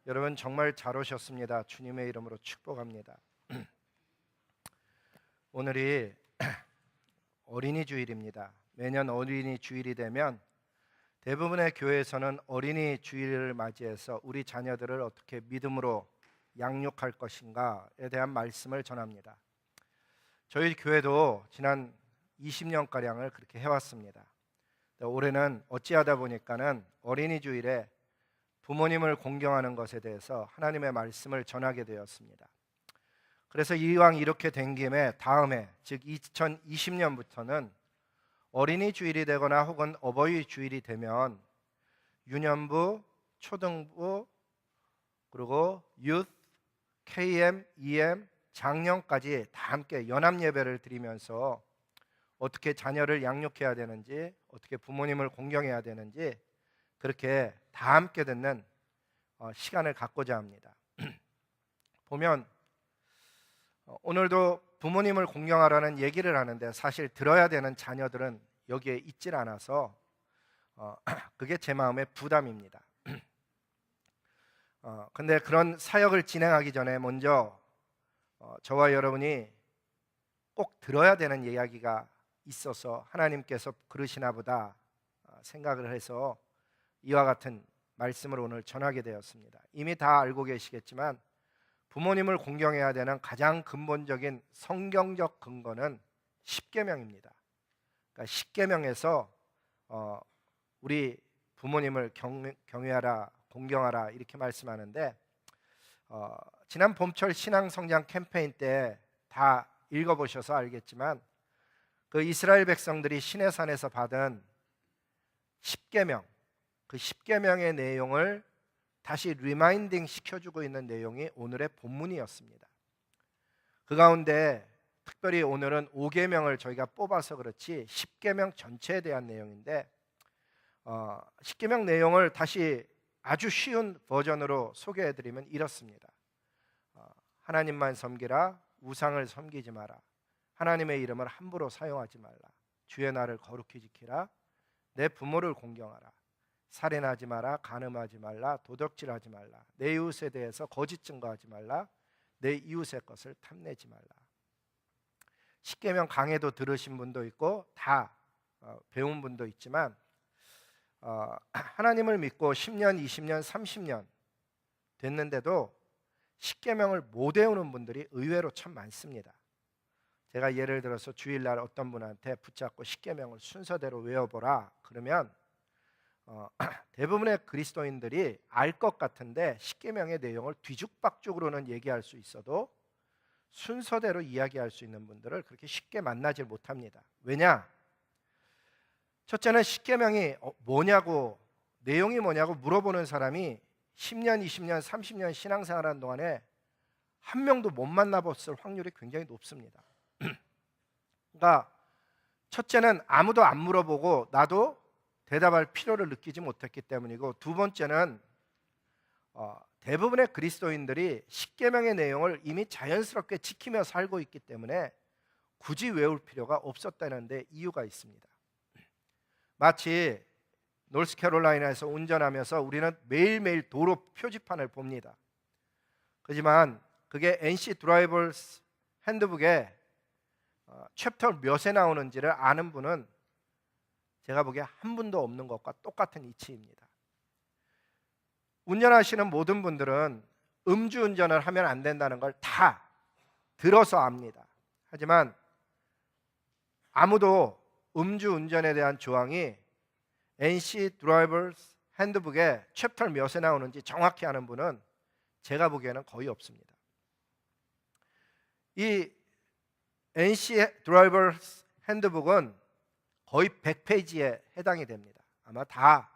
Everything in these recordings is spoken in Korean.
여러분 정말 잘 오셨습니다. 주님의 이름으로 축복합니다. 오늘이 어린이 주일입니다. 매년 어린이 주일이 되면 대부분의 교회에서는 어린이 주일을 맞이해서 우리 자녀들을 어떻게 믿음으로 양육할 것인가에 대한 말씀을 전합니다. 저희 교회도 지난 20년가량을 그렇게 해왔습니다. 올해는 어찌하다 보니까는 어린이 주일에 부모님을 공경하는 것에 대해서 하나님의 말씀을 전하게 되었습니다. 그래서 이왕 이렇게 된 김에 다음해 즉 2020년부터는 어린이 주일이 되거나 혹은 어버이 주일이 되면 유년부, 초등부, 그리고 유th, KM, EM, 장년까지 다 함께 연합 예배를 드리면서 어떻게 자녀를 양육해야 되는지, 어떻게 부모님을 공경해야 되는지 그렇게 다 함께 듣는 시간을 갖고자 합니다. 보면 오늘도 부모님을 공경하라는 얘기를 하는데 사실 들어야 되는 자녀들은 여기에 있질 않아서 그게 제 마음의 부담입니다. 근데 그런 사역을 진행하기 전에 먼저 저와 여러분이 꼭 들어야 되는 이야기가 있어서 하나님께서 그러시나 보다 생각을 해서 이와 같은 말씀을 오늘 전하게 되었습니다. 이미 다 알고 계시겠지만 부모님을 공경해야 되는 가장 근본적인 성경적 근거는 십계명입니다. 그러니까 십계명에서 우리 부모님을 경외하라, 공경하라 이렇게 말씀하는데 지난 봄철 신앙성장 캠페인 때 다 읽어보셔서 알겠지만 그 이스라엘 백성들이 시내산에서 받은 십계명, 그 십계명의 내용을 다시 리마인딩 시켜주고 있는 내용이 오늘의 본문이었습니다. 그 가운데 특별히 오늘은 5계명을 저희가 뽑아서 그렇지 10계명 전체에 대한 내용인데 10계명 내용을 다시 아주 쉬운 버전으로 소개해드리면 이렇습니다. 하나님만 섬기라, 우상을 섬기지 마라, 하나님의 이름을 함부로 사용하지 말라, 주의 날을 거룩히 지키라, 내 부모를 공경하라, 살인하지 마라, 간음하지 말라, 도둑질하지 말라, 내 이웃에 대해서 거짓 증거하지 말라, 내 이웃의 것을 탐내지 말라. 십계명 강해도 들으신 분도 있고 다 배운 분도 있지만 하나님을 믿고 10년, 20년, 30년 됐는데도 십계명을 못 외우는 분들이 의외로 참 많습니다. 제가 예를 들어서 주일날 어떤 분한테 붙잡고 십계명을 순서대로 외워보라 그러면 대부분의 그리스도인들이 알 것 같은데 십계명의 내용을 뒤죽박죽으로는 얘기할 수 있어도 순서대로 이야기할 수 있는 분들을 그렇게 쉽게 만나질 못합니다. 왜냐? 첫째는 십계명이 뭐냐고, 내용이 뭐냐고 물어보는 사람이 10년, 20년, 30년 신앙생활하는 동안에 한 명도 못 만나봤을 확률이 굉장히 높습니다. 그러니까 첫째는 아무도 안 물어보고 나도 대답할 필요를 느끼지 못했기 때문이고, 두 번째는 대부분의 그리스도인들이 십계명의 내용을 이미 자연스럽게 지키며 살고 있기 때문에 굳이 외울 필요가 없었다는 데 이유가 있습니다. 마치 노스캐롤라이나에서 운전하면서 우리는 매일매일 도로 표지판을 봅니다. 하지만 그게 NC 드라이버스 핸드북에 챕터 몇에 나오는지를 아는 분은 제가 보기에 한 분도 없는 것과 똑같은 이치입니다. 운전하시는 모든 분들은 음주운전을 하면 안 된다는 걸 다 들어서 압니다. 하지만 아무도 음주운전에 대한 조항이 NC 드라이버스 핸드북에 챕터 몇에 나오는지 정확히 아는 분은 제가 보기에는 거의 없습니다. 이 NC 드라이버스 핸드북은 거의 100페이지에 해당이 됩니다. 아마 다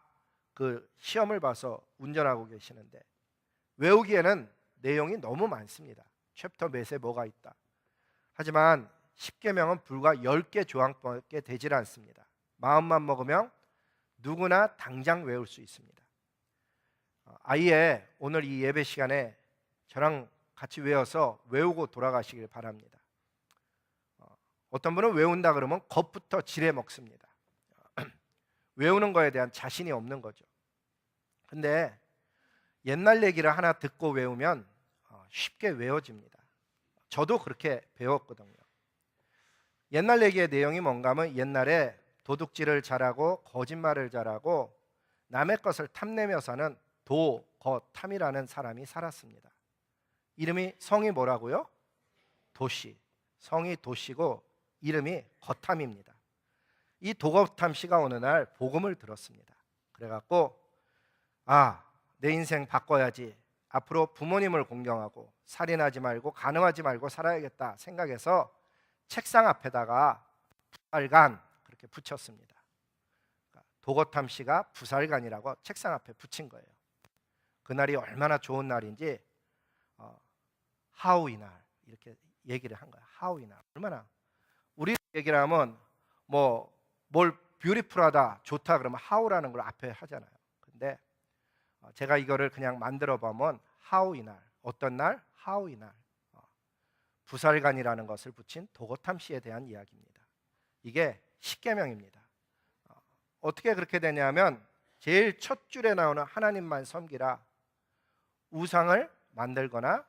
그 시험을 봐서 운전하고 계시는데 외우기에는 내용이 너무 많습니다. 챕터 몇에 뭐가 있다. 하지만 십계명은 불과 10개 조항밖에 되질 않습니다. 마음만 먹으면 누구나 당장 외울 수 있습니다. 아예 오늘 이 예배 시간에 저랑 같이 외워서 외우고 돌아가시길 바랍니다. 어떤 분은 외운다 그러면 겁부터 지레 먹습니다. 외우는 거에 대한 자신이 없는 거죠. 근데 옛날 얘기를 하나 듣고 외우면 쉽게 외워집니다. 저도 그렇게 배웠거든요. 옛날 얘기의 내용이 뭔가 하면 옛날에 도둑질을 잘하고 거짓말을 잘하고 남의 것을 탐내며 사는 도거탐이라는 사람이 살았습니다. 이름이 성이 뭐라고요? 도시. 성이 도시고 이름이 거탐입니다. 이 도거탐 씨가 어느 날 복음을 들었습니다. 그래갖고 내 인생 바꿔야지. 앞으로 부모님을 공경하고 살인하지 말고 간음하지 말고 살아야겠다 생각해서 책상 앞에다가 부살간 그렇게 붙였습니다. 도거탐 씨가 부살간이라고 책상 앞에 붙인 거예요. 그날이 얼마나 좋은 날인지 하우이날 이렇게 얘기를 한 거야. 하우이날 얼마나 우리 얘기를 하면 뭘 뷰티풀하다 좋다 그러면 하우라는 걸 앞에 하잖아요. 근데 제가 이거를 그냥 만들어 보면 하우이날 어떤 날 하우이날 부살간이라는 것을 붙인 도거탐 씨에 대한 이야기입니다. 이게 십계명입니다. 어떻게 그렇게 되냐면 제일 첫 줄에 나오는 하나님만 섬기라. 우상을 만들거나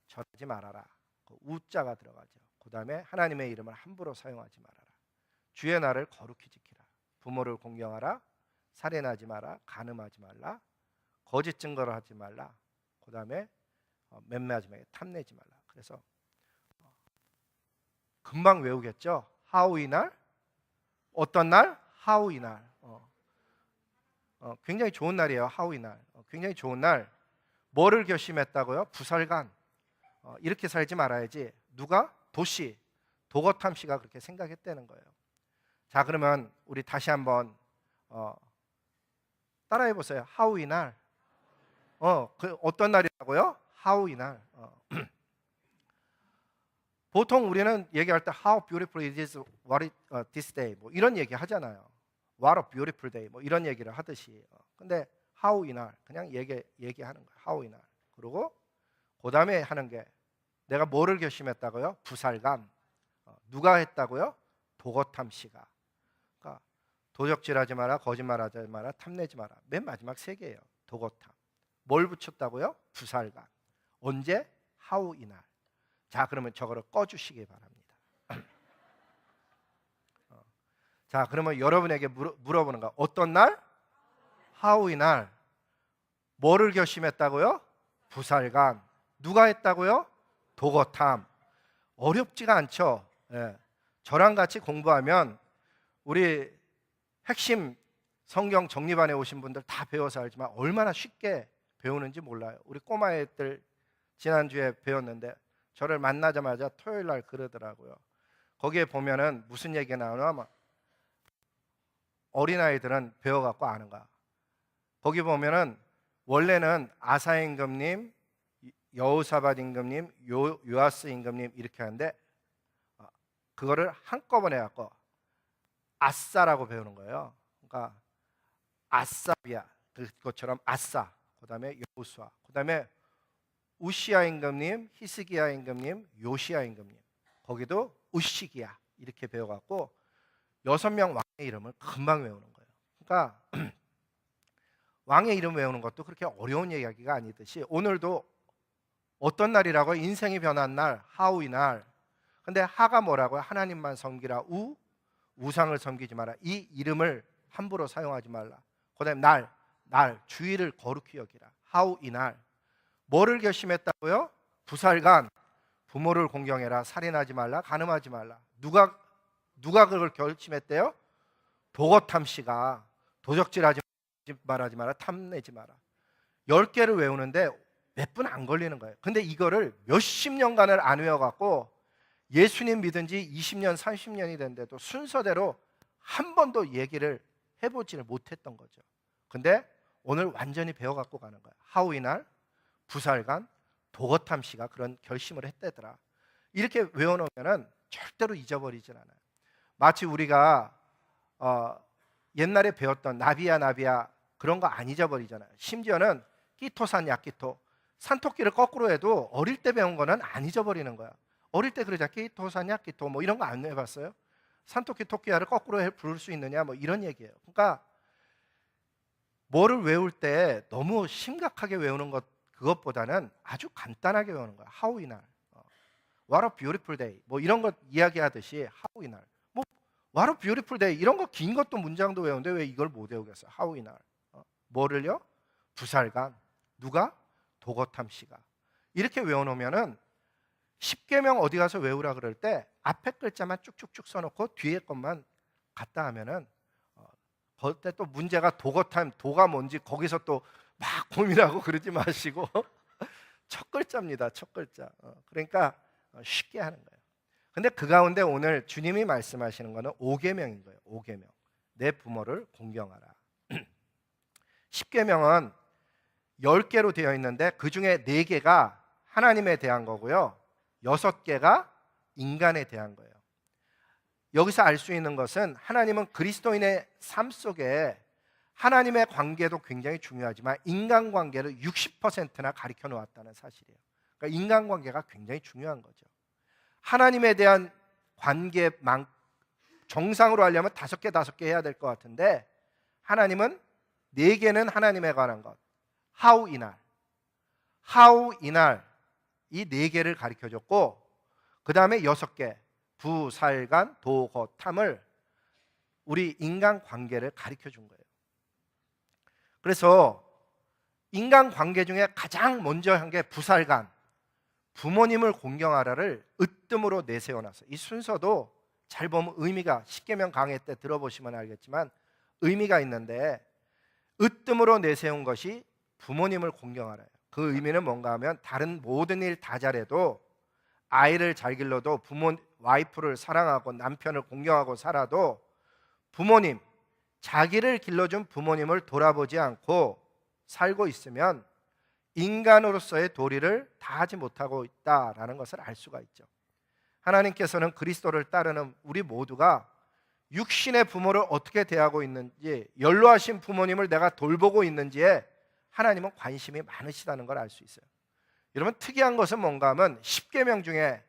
절하지 말아라. 그 우자가 들어가죠. 그 다음에 하나님의 이름을 함부로 사용하지 말아라. 주의 날을 거룩히 지키라. 부모를 공경하라. 살인하지 마라. 간음하지 말라. 거짓 증거를 하지 말라. 그 다음에 맴매하지 말라. 탐내지 말라. 그래서 금방 외우겠죠. 하우이날 어떤 날? 하우이날. 굉장히 좋은 날이에요. 하우이날. 굉장히 좋은 날. 뭐를 결심했다고요? 부살간. 이렇게 살지 말아야지. 누가? 도시. 도거탐 씨가 그렇게 생각했다는 거예요. 자, 그러면 우리 다시 한번 따라해 보세요. 하우이날. 어떤 날이라고요? 하우이날. 보통 우리는 얘기할 때 How beautiful it is this day 뭐 이런 얘기 하잖아요. What a beautiful day 뭐 이런 얘기를 하듯이. 근데 how 이날 그냥 얘기하는 거예요. how 이날. 그리고 그 다음에 하는 게 내가 뭐를 결심했다고요? 부살감. 누가 했다고요? 도거탐 씨가. 그러니까 도적질하지 마라, 거짓말하지 마라, 탐내지 마라. 맨 마지막 세 개예요. 도거탐. 뭘 붙였다고요? 부살감. 언제? how 이날. 자, 그러면 저거를 꺼주시기 바랍니다. 자, 그러면 여러분에게 물어보는 거. 어떤 날? 하우이 날. 뭐를 결심했다고요? 부살감. 누가 했다고요? 도거탐. 어렵지가 않죠. 예. 저랑 같이 공부하면 우리 핵심 성경 정리반에 오신 분들 다 배워서 알지만 얼마나 쉽게 배우는지 몰라요. 우리 꼬마 애들 지난주에 배웠는데 저를 만나자마자 토요일 날 그러더라고요. 거기에 보면은 무슨 얘기가 나오나 어린아이들은 배워갖고 아는 거야. 거기 보면은 원래는 아사 임금님, 여호사밧 임금님, 요아스 임금님 이렇게 하는데 그거를 한꺼번에 갖고 아싸라고 배우는 거예요. 그러니까 아싸비아 그것처럼 아싸, 그 다음에 여호수아, 그 다음에 우시아 임금님, 히스기야 임금님, 요시야 임금님. 거기도 우시기야 이렇게 배워갖고 6명 왕의 이름을 금방 외우는 거예요. 그러니까 왕의 이름 외우는 것도 그렇게 어려운 이야기가 아니듯이 오늘도 어떤 날이라고? 인생이 변한 날, 하우이 날. 근데 하가 뭐라고요? 하나님만 섬기라. 우상을 섬기지 마라. 이 이름을 함부로 사용하지 말라. 그 다음에 날, 주의를 거룩히 여기라. 하우이 날. 뭐를 결심했다고요? 부살간. 부모를 공경해라. 살인하지 말라. 간음하지 말라. 누가 그걸 결심했대요? 도거탐 씨가. 도적질하지 말하지 마라. 탐내지 마라. 10개를 외우는데 몇 분 안 걸리는 거예요. 근데 이거를 몇십 년간을 안 외워갖고 예수님 믿은 지 20년, 30년이 됐는데도 순서대로 한 번도 얘기를 해보지를 못했던 거죠. 근데 오늘 완전히 배워갖고 가는 거예요. 하우이날, 부살간, 도거탐 씨가 그런 결심을 했대더라. 이렇게 외워놓으면 절대로 잊어버리진 않아요. 마치 우리가 옛날에 배웠던 나비야 그런 거 안 잊어버리잖아요. 심지어는 끼토산 약끼토, 산토끼를 거꾸로 해도 어릴 때 배운 거는 안 잊어버리는 거야. 어릴 때 그러자 끼토산 약끼토 뭐 이런 거 안 해봤어요? 산토끼 토끼야를 거꾸로 부를 수 있느냐 뭐 이런 얘기예요. 그러니까 뭐를 외울 때 너무 심각하게 외우는 것 그것보다는 아주 간단하게 외우는 거야. How 이날, What a beautiful day, 뭐 이런 것 이야기하듯이 How 이날, 뭐 What a beautiful day 이런 거 긴 것도 문장도 외우는데 왜 이걸 못 외우겠어? How 이날, 뭐를요? 부살간, 누가? 도거탐 씨가. 이렇게 외워놓으면은 십계명 어디 가서 외우라 그럴 때 앞에 글자만 쭉쭉쭉 써놓고 뒤에 것만 갖다 하면은 그때 또 문제가 도거탐, 도가 뭔지 거기서 또 막 고민하고 그러지 마시고 첫 글자입니다. 첫 글자. 그러니까 쉽게 하는 거예요. 근데 그 가운데 오늘 주님이 말씀하시는 거는 5계명인 거예요. 5계명. 내 부모를 공경하라. 10계명은 10개로 되어 있는데 그중에 4개가 하나님에 대한 거고요. 6개가 인간에 대한 거예요. 여기서 알 수 있는 것은 하나님은 그리스도인의 삶 속에 하나님의 관계도 굉장히 중요하지만 인간관계를 60%나 가르쳐 놓았다는 사실이에요. 그러니까 인간관계가 굉장히 중요한 거죠. 하나님에 대한 관계 정상으로 하려면 5개, 5개 해야 될 것 같은데 하나님은 4개는 하나님에 관한 것, How 이날, How 이날 이 4개를 가르쳐줬고 그 다음에 6개, 부살간, 도거탐을 우리 인간관계를 가르쳐준 거예요. 그래서 인간관계 중에 가장 먼저 한 게 부살간, 부모님을 공경하라를 으뜸으로 내세워놨어요. 이 순서도 잘 보면 의미가, 십계명 강해 때 들어보시면 알겠지만 의미가 있는데 으뜸으로 내세운 것이 부모님을 공경하라요. 그 의미는 뭔가 하면 다른 모든 일 다 잘해도 아이를 잘 길러도 와이프를 사랑하고 남편을 공경하고 살아도 부모님, 자기를 길러준 부모님을 돌아보지 않고 살고 있으면 인간으로서의 도리를 다하지 못하고 있다라는 것을 알 수가 있죠. 하나님께서는 그리스도를 따르는 우리 모두가 육신의 부모를 어떻게 대하고 있는지, 연로하신 부모님을 내가 돌보고 있는지에 하나님은 관심이 많으시다는 걸 알 수 있어요. 여러분, 특이한 것은 뭔가 하면 10계명 중에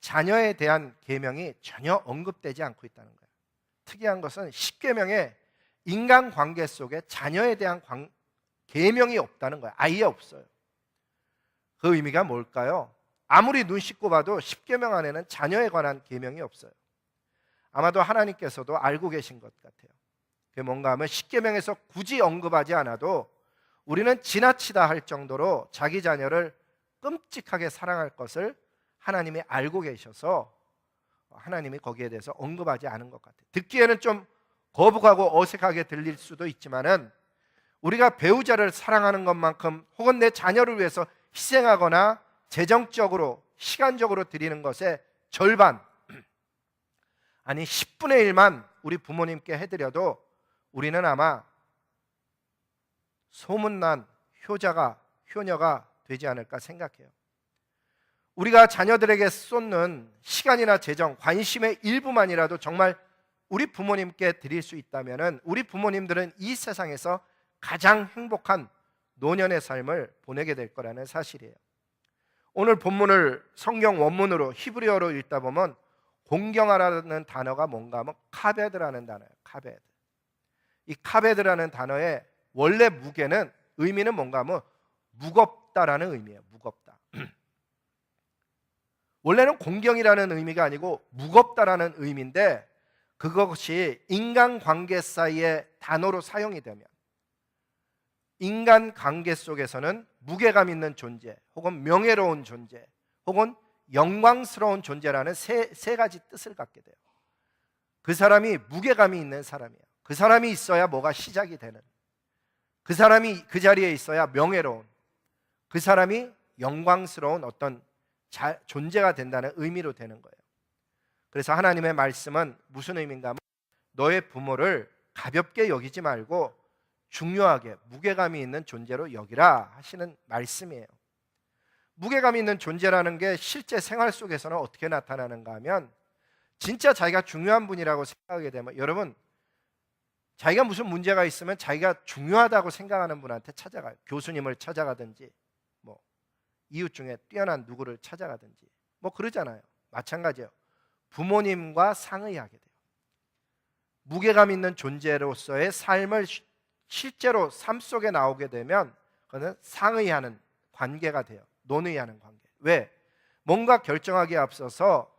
자녀에 대한 계명이 전혀 언급되지 않고 있다는 거예요. 특이한 것은 10계명에 인간관계 속에 자녀에 대한 계명이 없다는 거예요. 아예 없어요. 그 의미가 뭘까요? 아무리 눈 씻고 봐도 10계명 안에는 자녀에 관한 계명이 없어요. 아마도 하나님께서도 알고 계신 것 같아요. 그게 뭔가 하면 10계명에서 굳이 언급하지 않아도 우리는 지나치다 할 정도로 자기 자녀를 끔찍하게 사랑할 것을 하나님이 알고 계셔서 하나님이 거기에 대해서 언급하지 않은 것 같아요. 듣기에는 좀 거북하고 어색하게 들릴 수도 있지만은 우리가 배우자를 사랑하는 것만큼 혹은 내 자녀를 위해서 희생하거나 재정적으로 시간적으로 드리는 것의 절반, 아니 10분의 1만 우리 부모님께 해드려도 우리는 아마 소문난 효녀가 되지 않을까 생각해요. 우리가 자녀들에게 쏟는 시간이나 재정, 관심의 일부만이라도 정말 우리 부모님께 드릴 수 있다면 우리 부모님들은 이 세상에서 가장 행복한 노년의 삶을 보내게 될 거라는 사실이에요. 오늘 본문을 성경 원문으로 히브리어로 읽다 보면 공경하라는 단어가 뭔가 하면 카베드라는 단어예요. 카베드. 이 카베드라는 단어의 원래 무게는, 의미는 뭔가 하면 무겁다라는 의미예요. 무겁다. 원래는 공경이라는 의미가 아니고 무겁다라는 의미인데 그것이 인간관계 사이의 단어로 사용이 되면 인간관계 속에서는 무게감 있는 존재 혹은 명예로운 존재 혹은 영광스러운 존재라는 세 가지 뜻을 갖게 돼요. 그 사람이 무게감이 있는 사람이에요. 그 사람이 있어야 뭐가 시작이 되는, 그 사람이 그 자리에 있어야 명예로운, 그 사람이 영광스러운 어떤 존재가 된다는 의미로 되는 거예요. 그래서 하나님의 말씀은 무슨 의미인가 하면 너의 부모를 가볍게 여기지 말고 중요하게 무게감이 있는 존재로 여기라 하시는 말씀이에요. 무게감이 있는 존재라는 게 실제 생활 속에서는 어떻게 나타나는가 하면 진짜 자기가 중요한 분이라고 생각하게 되면, 여러분 자기가 무슨 문제가 있으면 자기가 중요하다고 생각하는 분한테 찾아가요. 교수님을 찾아가든지 뭐 이웃 중에 뛰어난 누구를 찾아가든지 뭐 그러잖아요. 마찬가지예요. 부모님과 상의하게 돼요. 무게감 있는 존재로서의 삶을 실제로 삶 속에 나오게 되면 그거는 상의하는 관계가 돼요. 논의하는 관계. 왜? 뭔가 결정하기에 앞서서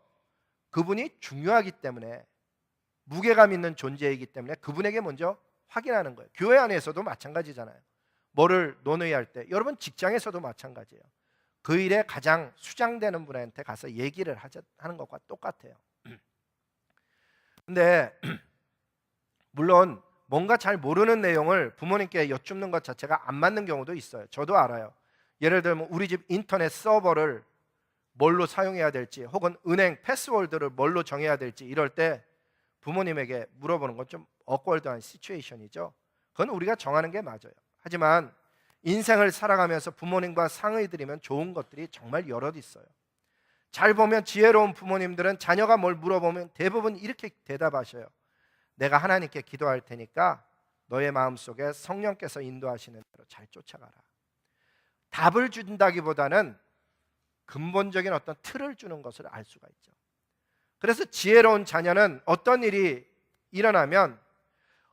그분이 중요하기 때문에, 무게감 있는 존재이기 때문에 그분에게 먼저 확인하는 거예요. 교회 안에서도 마찬가지잖아요. 뭐를 논의할 때, 여러분 직장에서도 마찬가지예요. 그 일에 가장 수장되는 분한테 가서 얘기를 하는 것과 똑같아요. 근데 물론 뭔가 잘 모르는 내용을 부모님께 여쭙는 것 자체가 안 맞는 경우도 있어요. 저도 알아요. 예를 들면 우리 집 인터넷 서버를 뭘로 사용해야 될지, 혹은 은행 패스워드를 뭘로 정해야 될지, 이럴 때 부모님에게 물어보는 건 좀 억울한 시츄에이션이죠. 그건 우리가 정하는 게 맞아요. 하지만 인생을 살아가면서 부모님과 상의 드리면 좋은 것들이 정말 여럿 있어요. 잘 보면 지혜로운 부모님들은 자녀가 뭘 물어보면 대부분 이렇게 대답하셔요. 내가 하나님께 기도할 테니까 너의 마음속에 성령께서 인도하시는 대로 잘 쫓아가라. 답을 준다기보다는 근본적인 어떤 틀을 주는 것을 알 수가 있죠. 그래서 지혜로운 자녀는 어떤 일이 일어나면,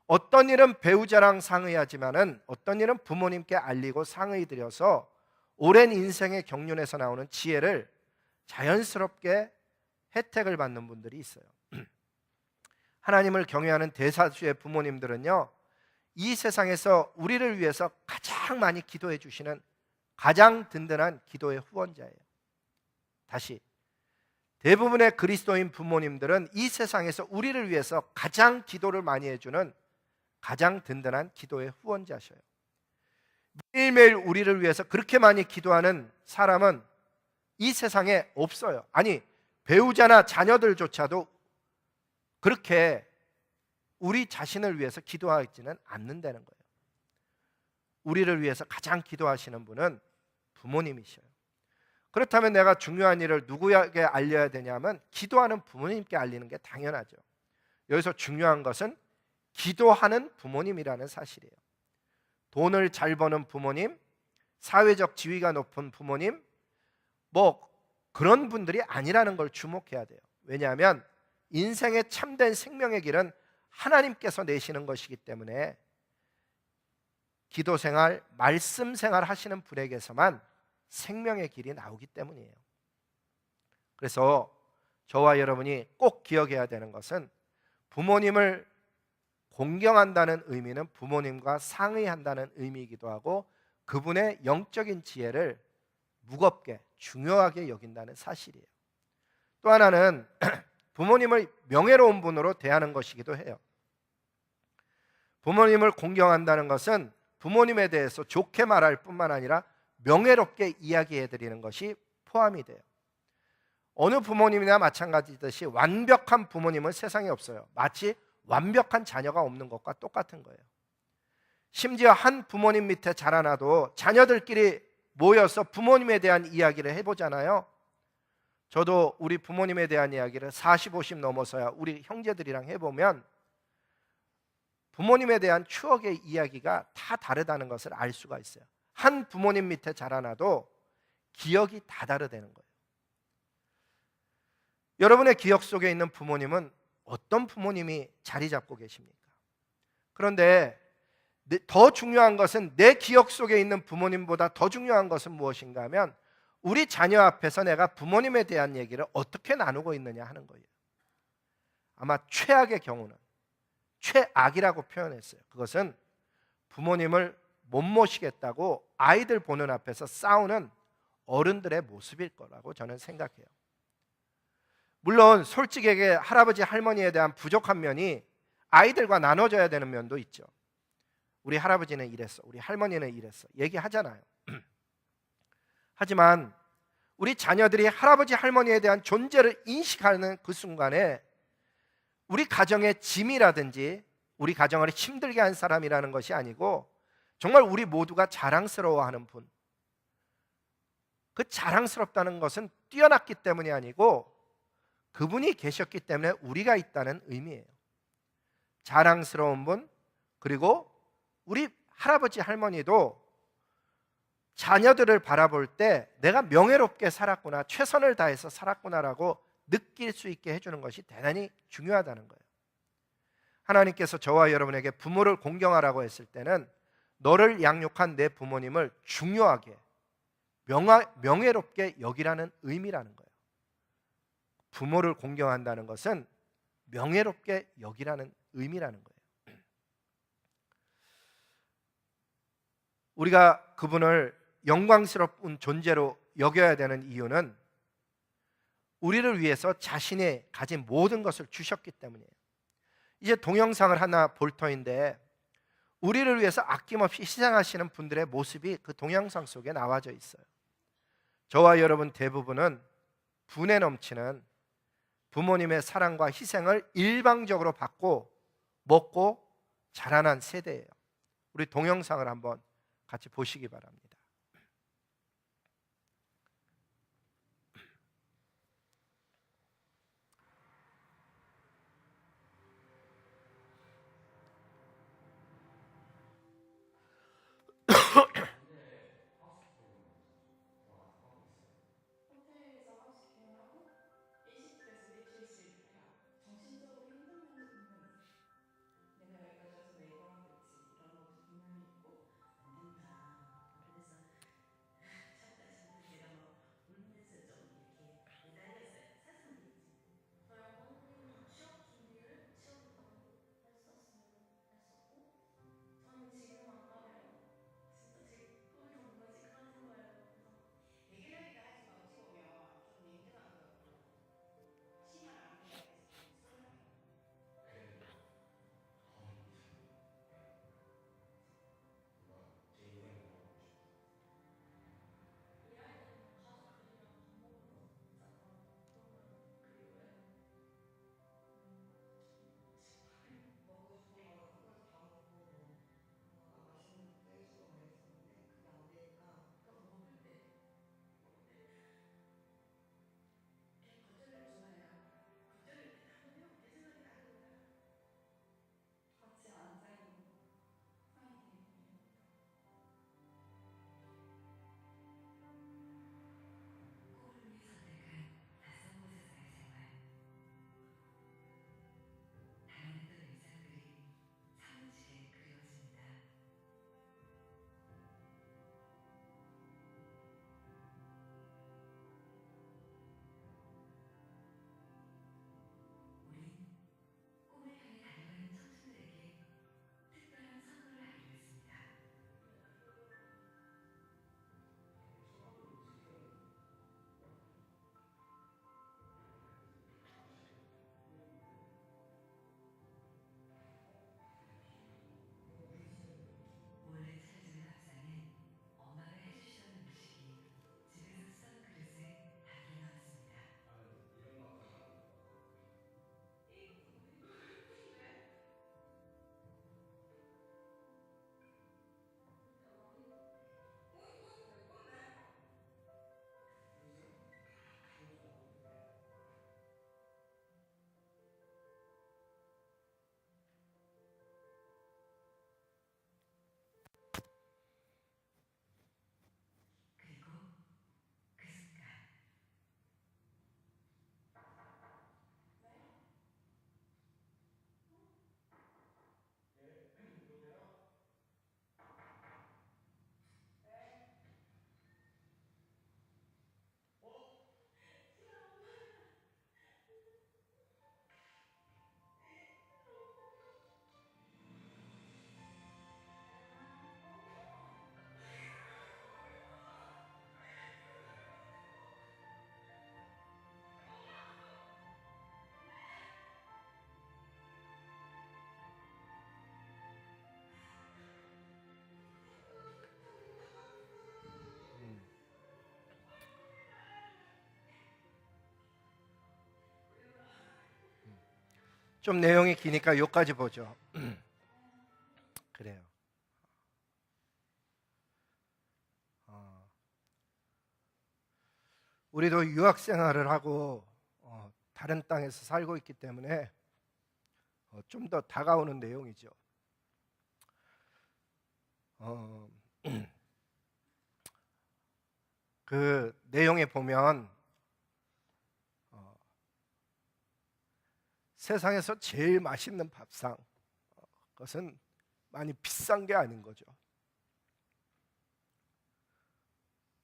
어떤 일은 배우자랑 상의하지만은 어떤 일은 부모님께 알리고 상의 드려서 오랜 인생의 경륜에서 나오는 지혜를 자연스럽게 혜택을 받는 분들이 있어요. 하나님을 경외하는 대다수의 부모님들은요, 이 세상에서 우리를 위해서 가장 많이 기도해 주시는 가장 든든한 기도의 후원자예요. 다시, 대부분의 그리스도인 부모님들은 이 세상에서 우리를 위해서 가장 기도를 많이 해주는 가장 든든한 기도의 후원자셔요. 매일매일 우리를 위해서 그렇게 많이 기도하는 사람은 이 세상에 없어요. 아니, 배우자나 자녀들조차도 그렇게 우리 자신을 위해서 기도하지는 않는다는 거예요. 우리를 위해서 가장 기도하시는 분은 부모님이셔요. 그렇다면 내가 중요한 일을 누구에게 알려야 되냐면 기도하는 부모님께 알리는 게 당연하죠. 여기서 중요한 것은 기도하는 부모님이라는 사실이에요. 돈을 잘 버는 부모님, 사회적 지위가 높은 부모님, 뭐 그런 분들이 아니라는 걸 주목해야 돼요. 왜냐하면 인생의 참된 생명의 길은 하나님께서 내시는 것이기 때문에 기도 생활, 말씀 생활 하시는 분에게서만 생명의 길이 나오기 때문이에요. 그래서 저와 여러분이 꼭 기억해야 되는 것은, 부모님을 공경한다는 의미는 부모님과 상의한다는 의미이기도 하고, 그분의 영적인 지혜를 무겁게 중요하게 여긴다는 사실이에요. 또 하나는 부모님을 명예로운 분으로 대하는 것이기도 해요. 부모님을 공경한다는 것은 부모님에 대해서 좋게 말할 뿐만 아니라 명예롭게 이야기해 드리는 것이 포함이 돼요. 어느 부모님이나 마찬가지듯이 완벽한 부모님은 세상에 없어요. 마치 완벽한 자녀가 없는 것과 똑같은 거예요. 심지어 한 부모님 밑에 자라나도 자녀들끼리 모여서 부모님에 대한 이야기를 해보잖아요. 저도 우리 부모님에 대한 이야기를 40, 50 넘어서야 우리 형제들이랑 해보면 부모님에 대한 추억의 이야기가 다 다르다는 것을 알 수가 있어요. 한 부모님 밑에 자라나도 기억이 다 다르다는 거예요. 여러분의 기억 속에 있는 부모님은 어떤 부모님이 자리 잡고 계십니까? 그런데 더 중요한 것은, 내 기억 속에 있는 부모님보다 더 중요한 것은 무엇인가 하면, 우리 자녀 앞에서 내가 부모님에 대한 얘기를 어떻게 나누고 있느냐 하는 거예요. 아마 최악의 경우는, 최악이라고 표현했어요. 그것은 부모님을 못 모시겠다고 아이들 보는 앞에서 싸우는 어른들의 모습일 거라고 저는 생각해요. 물론 솔직하게 할아버지 할머니에 대한 부족한 면이 아이들과 나눠져야 되는 면도 있죠. 우리 할아버지는 이랬어, 우리 할머니는 이랬어, 얘기하잖아요. 하지만 우리 자녀들이 할아버지 할머니에 대한 존재를 인식하는 그 순간에 우리 가정의 짐이라든지 우리 가정을 힘들게 한 사람이라는 것이 아니고, 정말 우리 모두가 자랑스러워하는 분, 그 자랑스럽다는 것은 뛰어났기 때문이 아니고 그분이 계셨기 때문에 우리가 있다는 의미예요. 자랑스러운 분, 그리고 우리 할아버지 할머니도 자녀들을 바라볼 때 내가 명예롭게 살았구나, 최선을 다해서 살았구나라고 느낄 수 있게 해주는 것이 대단히 중요하다는 거예요. 하나님께서 저와 여러분에게 부모를 공경하라고 했을 때는 너를 양육한 내 부모님을 중요하게 명예롭게 여기라는 의미라는 거예요. 부모를 공경한다는 것은 명예롭게 여기라는 의미라는 거예요. 우리가 그분을 영광스러운 존재로 여겨야 되는 이유는 우리를 위해서 자신이 가진 모든 것을 주셨기 때문이에요. 이제 동영상을 하나 볼 터인데 우리를 위해서 아낌없이 희생하시는 분들의 모습이 그 동영상 속에 나와져 있어요. 저와 여러분 대부분은 분에 넘치는 부모님의 사랑과 희생을 일방적으로 받고 먹고 자라난 세대예요. 우리 동영상을 한번 같이 보시기 바랍니다. 호텔에서 하우스 케어하고 일식집에서 웨이트리스를 해요. 정신적으로 힘든 면도 분명히 있어요. 내가 여기까지 와서 왜 이걸 하고 있지? 이런 것도 분명히 있고 안 된다. 그래서 잠깐 제가 막 울면서 좀 이렇게 매달렸어요. 사슴들이지. 저희 어머니는 취업 준비를 취업을 너무 했었고 저는 지금 안 가면 진짜 제 꿈이 다 무너질 것 같은 거예요. 그래서 해결하기가 하지만 어찌 보면 좀 냉정한 거였고 치만 안 된다고 해서 너무 서운하더라고요. 그래도 돈을 누가 제 인생을 바라보고 싶어서 일할 때는 가족들이랑 밥 먹으러 진짜 너무 그리워요. 먹고 싶은 거 학교에서 다 먹고 맛있는 것도 해주고 막 이랬었는데 그게 안 되니까 그러니까 먹을 때 그냥 겉절이를 좋아해요. 겉절이를 이렇게 딱 넣으면 내 생각이 나는 거야. 같이 앉아있는 거 사인 테이블이요. 꿈을 위해 선택한 낯선 곳에서의 생활. 당연했던 일상들이 사무치게 그리워집니다. 우린 꿈을 향해 달려가는 청춘들에게 특별한 선물을 하기로 했습니다. 몰래 차려주는 밥상엔 엄마가 해주시던 음식이 집에서 쓰던 그릇에 담겨 나왔습니다. 그리고 그 순간 좀 내용이 기니까 여기까지 보죠. 그래요. 우리도 유학 생활을 하고 다른 땅에서 살고 있기 때문에 좀 더 다가오는 내용이죠. 그 내용에 보면 세상에서 제일 맛있는 밥상, 그것은 많이 비싼 게 아닌 거죠.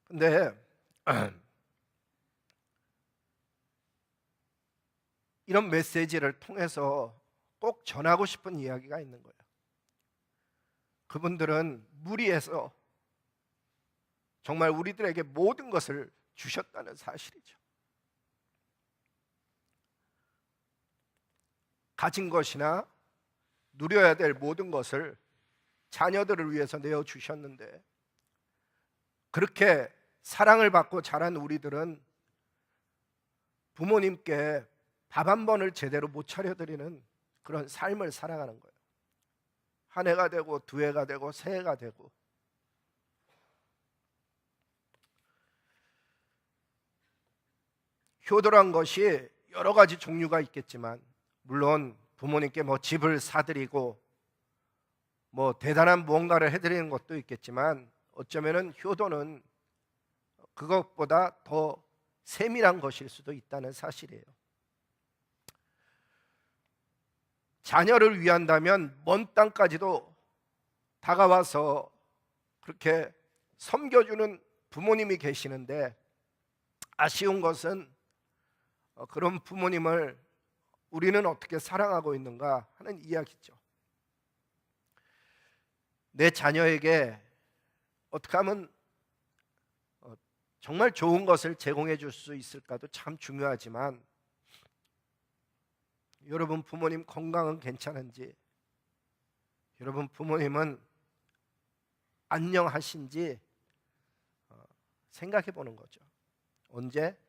근데 이런 메시지를 통해서 꼭 전하고 싶은 이야기가 있는 거예요. 그분들은 무리해서 정말 우리들에게 모든 것을 주셨다는 사실이죠. 가진 것이나 누려야 될 모든 것을 자녀들을 위해서 내어주셨는데, 그렇게 사랑을 받고 자란 우리들은 부모님께 밥 한 번을 제대로 못 차려드리는 그런 삶을 살아가는 거예요. 한 해가 되고 두 해가 되고 세 해가 되고. 효도란 것이 여러 가지 종류가 있겠지만, 물론 부모님께 뭐 집을 사드리고 뭐 대단한 무언가를 해드리는 것도 있겠지만, 어쩌면은 효도는 그것보다 더 세밀한 것일 수도 있다는 사실이에요. 자녀를 위한다면 먼 땅까지도 다가와서 그렇게 섬겨주는 부모님이 계시는데, 아쉬운 것은 그런 부모님을 우리는 어떻게 사랑하고 있는가 하는 이야기죠. 내 자녀에게 어떻게 하면 정말 좋은 것을 제공해 줄 수 있을까도 참 중요하지만, 여러분 부모님 건강은 괜찮은지, 여러분 부모님은 안녕하신지 생각해 보는 거죠. 언제?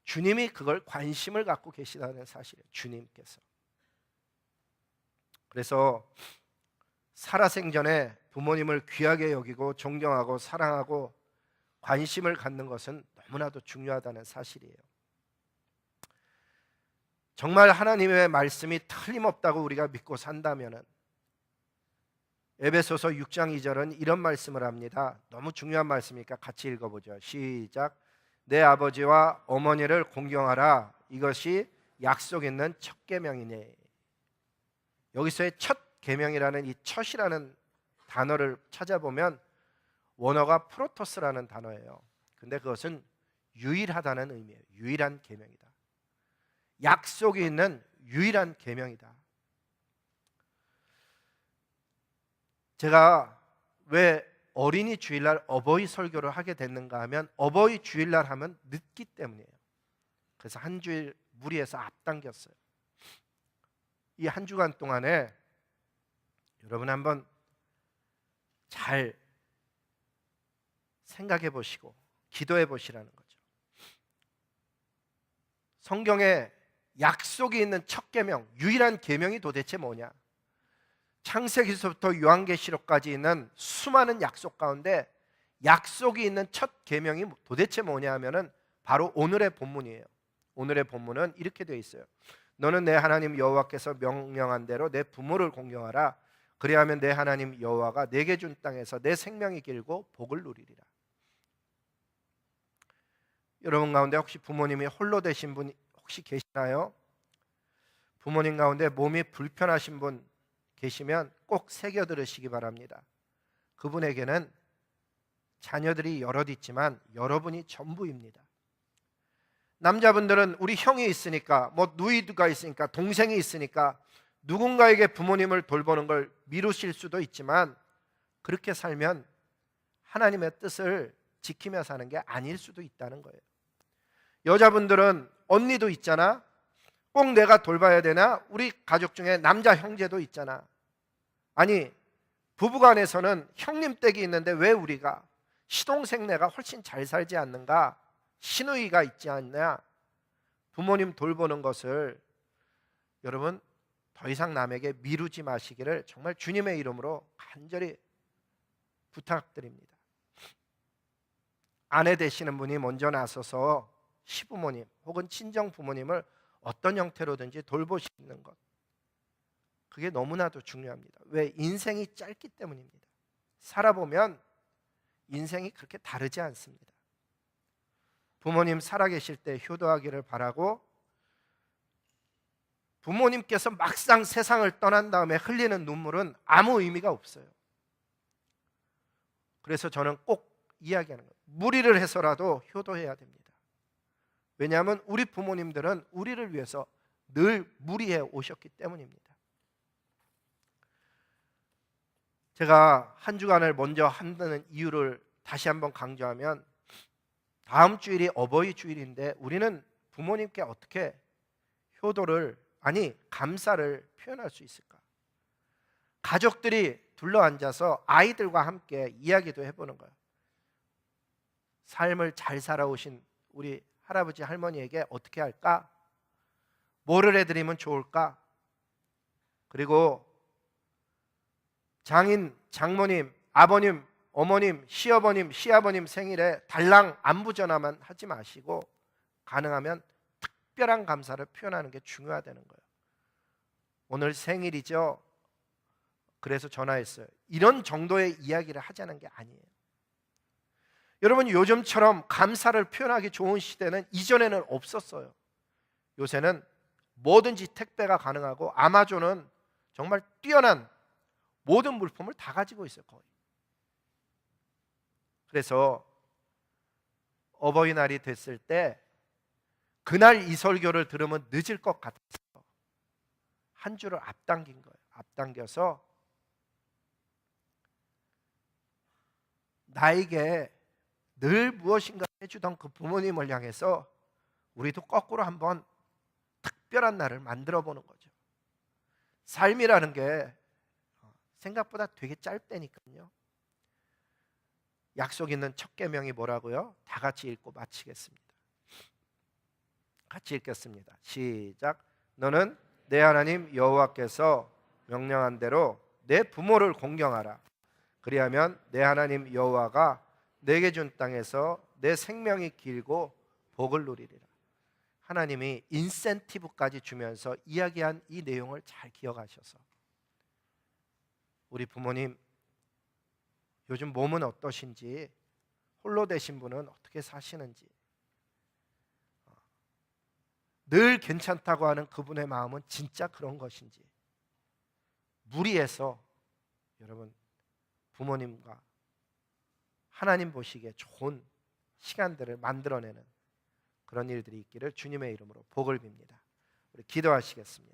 주님이 그걸 관심을 갖고 계시다는 사실이에요. 주님께서. 그래서 살아생전에 부모님을 귀하게 여기고 존경하고 사랑하고 관심을 갖는 것은 너무나도 중요하다는 사실이에요. 정말 하나님의 말씀이 틀림없다고 우리가 믿고 산다면은, 에베소서 6장 2절은 이런 말씀을 합니다. 너무 중요한 말씀이니까 같이 읽어보죠. 시작. 내 아버지와 어머니를 공경하라. 이것이 약속 있는 첫 계명이니. 여기서의 첫 계명이라는 이 첫이라는 단어를 찾아보면 원어가 프로토스라는 단어예요. 근데 그것은 유일하다는 의미예요. 유일한 계명이다. 약속이 있는 유일한 계명이다. 제가 왜 어린이 주일날 어버이 설교를 하게 됐는가 하면, 어버이 주일날 하면 늦기 때문이에요. 그래서 한 주일 무리해서 앞당겼어요. 이 한 주간 동안에 여러분 한번 잘 생각해 보시고 기도해 보시라는 거죠. 성경에 약속이 있는 첫 계명, 유일한 계명이 도대체 뭐냐? 창세기서부터 요한계시록까지 있는 수많은 약속 가운데 약속이 있는 첫 계명이 도대체 뭐냐 하면은 바로 오늘의 본문이에요. 오늘의 본문은 이렇게 되어 있어요. 너는 내 하나님 여호와께서 명령한 대로 내 부모를 공경하라. 그리하면 내 하나님 여호와가 내게 준 땅에서 내 생명이 길고 복을 누리리라. 여러분 가운데 혹시 부모님이 홀로 되신 분 혹시 계시나요? 부모님 가운데 몸이 불편하신 분 계시면 꼭 새겨 들으시기 바랍니다. 그분에게는 자녀들이 여럿 있지만 여러분이 전부입니다. 남자분들은 우리 형이 있으니까, 뭐 누이가 있으니까, 동생이 있으니까 누군가에게 부모님을 돌보는 걸 미루실 수도 있지만, 그렇게 살면 하나님의 뜻을 지키며 사는 게 아닐 수도 있다는 거예요. 여자분들은 언니도 있잖아. 꼭 내가 돌봐야 되나? 우리 가족 중에 남자 형제도 있잖아. 아니, 부부간에서는 형님 댁이 있는데 왜 우리가, 시동생네가 훨씬 잘 살지 않는가? 시누이가 있지 않냐? 부모님 돌보는 것을 여러분 더 이상 남에게 미루지 마시기를 정말 주님의 이름으로 간절히 부탁드립니다. 아내 되시는 분이 먼저 나서서 시부모님 혹은 친정 부모님을 어떤 형태로든지 돌보시는 것, 그게 너무나도 중요합니다. 왜? 인생이 짧기 때문입니다. 살아보면 인생이 그렇게 다르지 않습니다. 부모님 살아계실 때 효도하기를 바라고, 부모님께서 막상 세상을 떠난 다음에 흘리는 눈물은 아무 의미가 없어요. 그래서 저는 꼭 이야기하는 거예요. 무리를 해서라도 효도해야 됩니다. 왜냐하면 우리 부모님들은 우리를 위해서 늘 무리해 오셨기 때문입니다. 제가 한 주간을 먼저 한다는 이유를 다시 한번 강조하면, 다음 주일이 어버이 주일인데 우리는 부모님께 어떻게 효도를, 감사를 표현할 수 있을까? 가족들이 둘러앉아서 아이들과 함께 이야기도 해보는 거예요. 삶을 잘 살아오신 우리 할아버지 할머니에게 어떻게 할까? 뭐를 해드리면 좋을까? 그리고 장인, 장모님, 아버님, 어머님, 시어머님, 시아버님 생일에 달랑 안부 전화만 하지 마시고 가능하면 특별한 감사를 표현하는 게 중요하다는 거예요. 오늘 생일이죠? 그래서 전화했어요. 이런 정도의 이야기를 하자는 게 아니에요. 여러분, 요즘처럼 감사를 표현하기 좋은 시대는 이전에는 없었어요. 요새는 뭐든지 택배가 가능하고 아마존은 정말 뛰어난 모든 물품을 다 가지고 있어요, 거의. 그래서 어버이날이 됐을 때 그날 이 설교를 들으면 늦을 것 같아서 한 주를 앞당긴 거예요. 앞당겨서 나에게 늘 무엇인가 해주던 그 부모님을 향해서 우리도 거꾸로 한번 특별한 날을 만들어 보는 거죠. 삶이라는 게 생각보다 되게 짧다니까요. 약속 있는 첫 계명이 뭐라고요? 다 같이 읽고 마치겠습니다. 같이 읽겠습니다. 시작. 너는 내 하나님 여호와께서 명령한 대로 내 부모를 공경하라. 그리하면 내 하나님 여호와가 내게 준 땅에서 내 생명이 길고 복을 누리리라. 하나님이 인센티브까지 주면서 이야기한 이 내용을 잘 기억하셔서, 우리 부모님 요즘 몸은 어떠신지, 홀로 되신 분은 어떻게 사시는지, 늘 괜찮다고 하는 그분의 마음은 진짜 그런 것인지, 무리해서 여러분 부모님과 하나님 보시기에 좋은 시간들을 만들어내는 그런 일들이 있기를 주님의 이름으로 복을 빕니다. 우리 기도하시겠습니다.